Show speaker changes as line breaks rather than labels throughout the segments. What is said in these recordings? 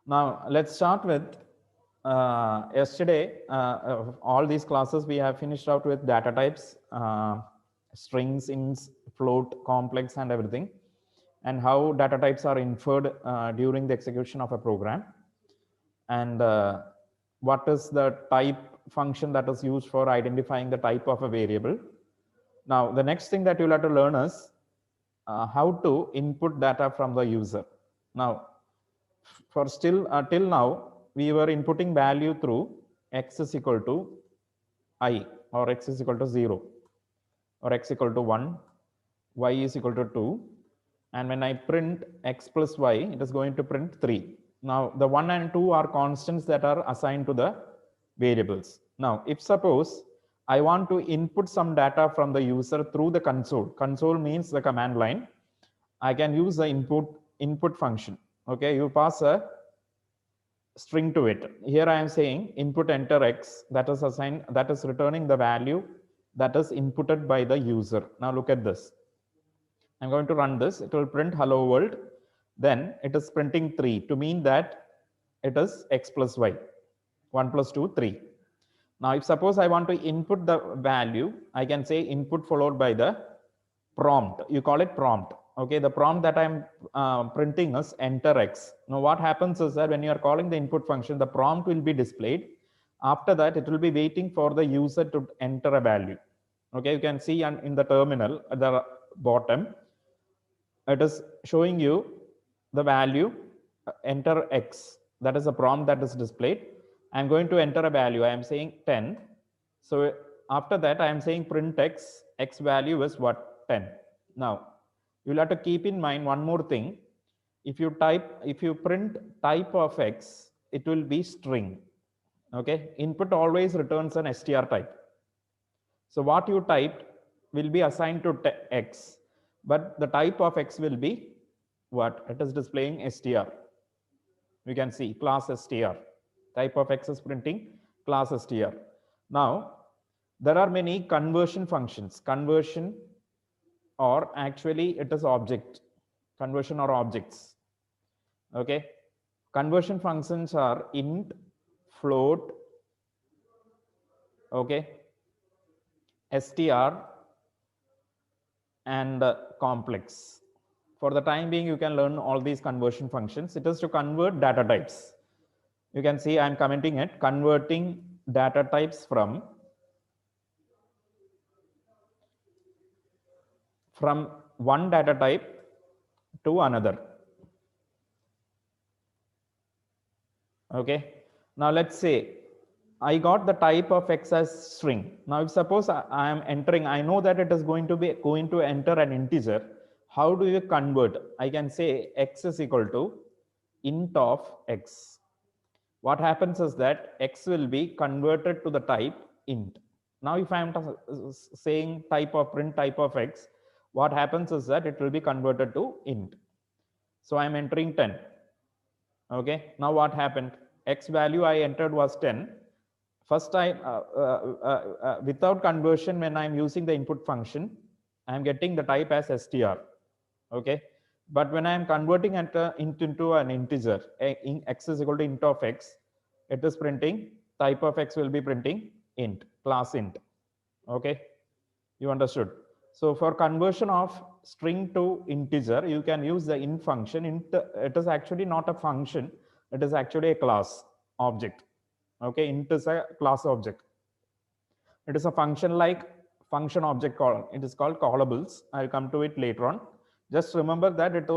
Now let's start with yesterday. All these classes we have finished out with data types, strings, ints, float, complex, and everything, and how data types are inferred during the execution of a program, and what is the type function that is used for identifying the type of a variable. Now the next thing that you'll have to learn is how to input data from the user. Now for still till now we were inputting value through x is equal to I, or x is equal to 0, or x equal to 1, y is equal to 2, and when I print x plus y, it is going to print 3. Now the 1 and 2 are constants that are assigned to the variables. Now if suppose I want to input some data from the user through the console. Console means the command line. I can use the input function. Okay, you pass a string to it. Here I am saying input enter x, that is assigned, that is returning the value that is inputted by the user. Now look at this. I'm going to run this. It will print hello world. Then it is printing 3 to mean that it is x plus y. 1 plus 2, 3. Now if suppose I want to input the value, I can say input followed by the prompt. You call it prompt. Okay, the prompt that I'm printing is enter x. Now what happens is that when you are calling the input function, the prompt will be displayed. After that, it will be waiting for the user to enter a value. Okay, you can see in the terminal at the bottom, it is showing you the value enter x. That is a prompt that is displayed. I'm going to enter a value. I am saying 10. So after that, I am saying print x. X value is what? 10. Now you'll have to keep in mind one more thing. If you print type of x, it will be string. Okay, input always returns an str type. So what you typed will be assigned to x, but the type of x will be what? It is displaying str. You can see class str. Type of x is printing class str. Now there are many conversion functions. Conversion, or actually it is object. Conversion or objects. Okay, conversion functions are int, float, okay, str, and complex. For the time being, you can learn all these conversion functions. It is to convert data types. You can see I'm commenting it, converting data types from one data type to another. Okay, now let's say I got the type of x as string. Now if suppose I am entering, I know that it is going to enter an integer. How do you convert? I can say x is equal to int of x. What happens is that x will be converted to the type int. Now if I am saying print type of x, what happens is that it will be converted to int. So I am entering 10. Okay, now what happened? X value I entered was 10. First time, without conversion, when I'm using the input function, I'm getting the type as str. Okay, but when I'm converting into an integer, x is equal to int of x, it is printing, type of x will be printing int, class int. Okay, you understood? So for conversion of string to integer, you can use the int function. It is actually not a function, it is actually a class object. Okay, int is a class object. It is a function like function object call. It is called callables. I'll come to it later on. Just remember that it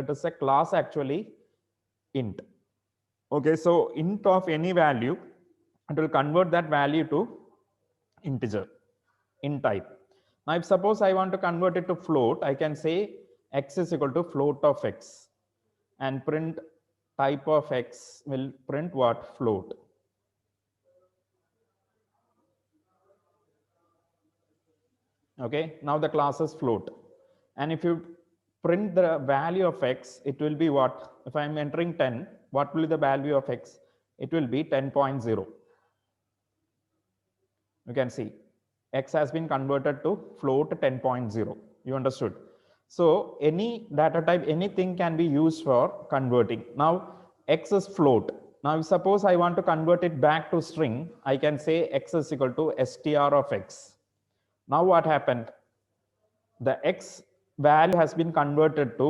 is a class actually int. Okay, so int of any value, it will convert that value to integer in type. Now if suppose I want to convert it to float, I can say x is equal to float of x, and print type of x will print what? Float. Okay, now the class is float, and if you print the value of x, it will be what? If I'm entering 10, what will be the value of x? It will be 10.0. You can see x has been converted to float 10.0. You understood? So any data type, anything can be used for converting. Now X is float. Now, suppose I want to convert it back to string, I can say X is equal to str of X. Now, what happened? The X value has been converted to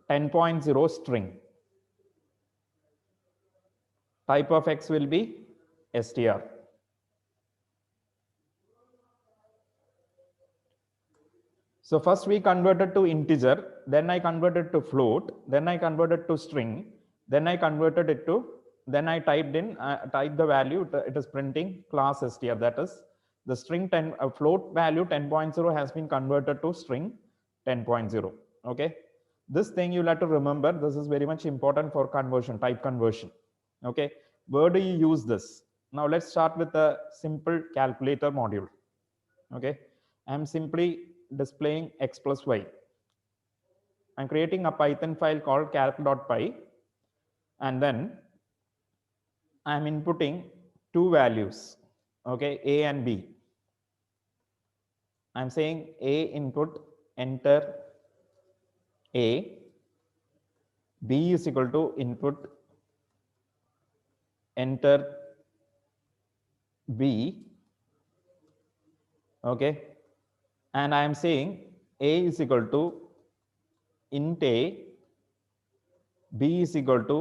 10.0 string. Type of X will be str. So first we converted to integer, then I converted to float, then I converted to string, then I converted it to, then I typed the value, it is printing class str, that is the string 10, float value 10.0 has been converted to string 10.0. Okay. This thing you'll have to remember, this is very much important for conversion, type conversion. Okay. Where do you use this? Now let's start with a simple calculator module. Okay. I'm simply displaying X plus Y. I'm creating a Python file called calc.py, and then I'm inputting two values, okay, A and B. I'm saying A input, enter A, B is equal to input, enter B, okay, and I am saying A is equal to int A, B is equal to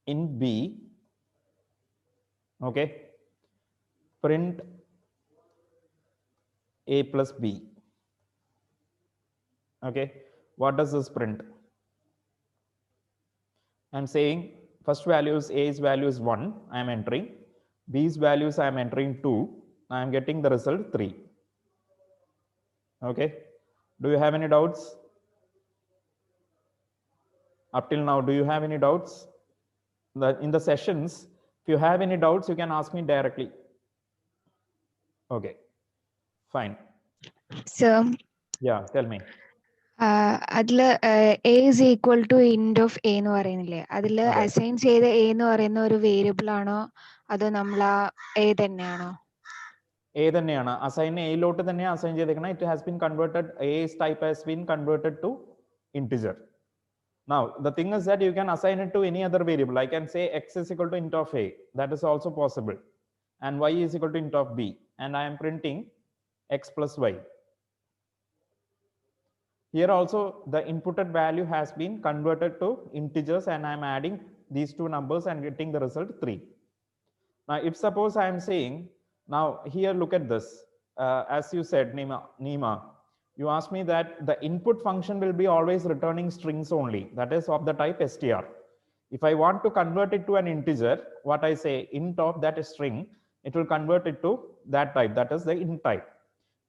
int B, okay, print A plus B. Okay, what does this print? I'm saying first values, A's value is 1, I am entering, B's values I am entering 2, I am getting the result 3. Okay, do you have any doubts? Up till now, do you have any doubts? In the sessions, if you have any doubts, you can ask me directly. Okay, fine.
So,
yeah, tell me.
അതില് A is equal to int of A എന്ന് പറയുന്നില്ലേ, അതില് assign ചെയ്ത A എന്ന് പറയുന്ന ഒരു variable ആണോ അതോ നമ്മൾ ആ A തന്നെയാണോ?
A തന്നെയാണ്, അസൈൻ എയിലോട്ട് തന്നെയാണ് അസൈൻ ചെയ്തേക്കണം. It has been converted, A's type has been converted to integer. Now the thing is that you can assign it to any other variable. I can say X is equal to int of A, that is also possible, and Y is equal to int of B, and I am printing X plus Y. Here also the inputted value has been converted to integers, and I am adding these two numbers and getting the result 3. Now if suppose I am saying, now here look at this, as you said, Nima, you asked me that the input function will be always returning strings only, that is of the type str. If I want to convert it to an integer, what I say, int of that string, it will convert it to that type, that is the int type.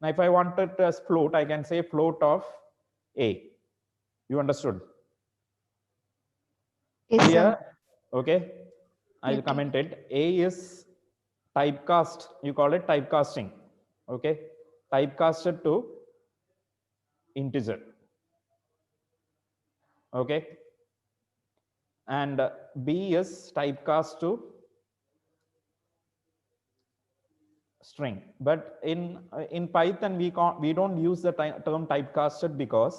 Now if I want it as float, I can say float of A. You understood?
Yes,
here
sir.
Okay, I'll comment it. A is typecast, you call it typecasting. Okay, typecasted to integer. Okay, and B is typecast to string. But in Python we don't use the term typecasted, because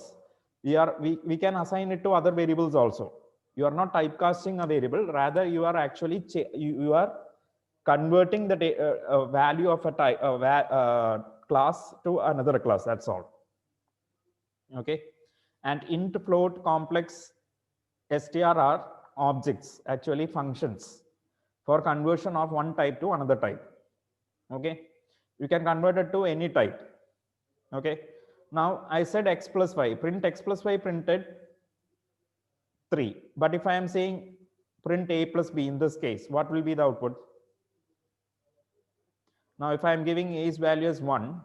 we can assign it to other variables also. You are not typecasting a variable, rather you are actually you are converting the value of a type class to another class, that's all. Okay, and int, float, complex, str are objects, actually functions for conversion of one type to another type. Okay, you can convert it to any type. Okay, now I said X plus Y, print X plus Y, printed 3. But if I am saying print A plus B, in this case, what will be the output? Now if I am giving A's value as 1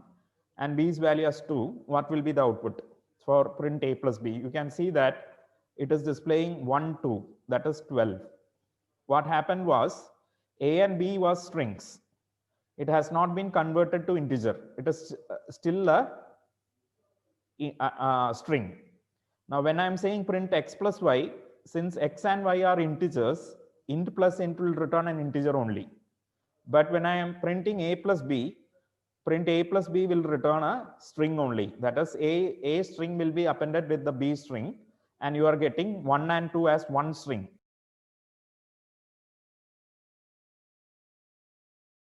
and B's value as 2, what will be the output for print A plus B? You can see that it is displaying 1, 2, that is 12. What happened was A and B was strings. It has not been converted to integer. It is still a string. Now when I am saying print X plus Y, since X and Y are integers, int plus int will return an integer only. But when I am printing A plus B, print A plus B will return a string only. That is A string will be appended with the B string, and you are getting 1 and 2 as one string.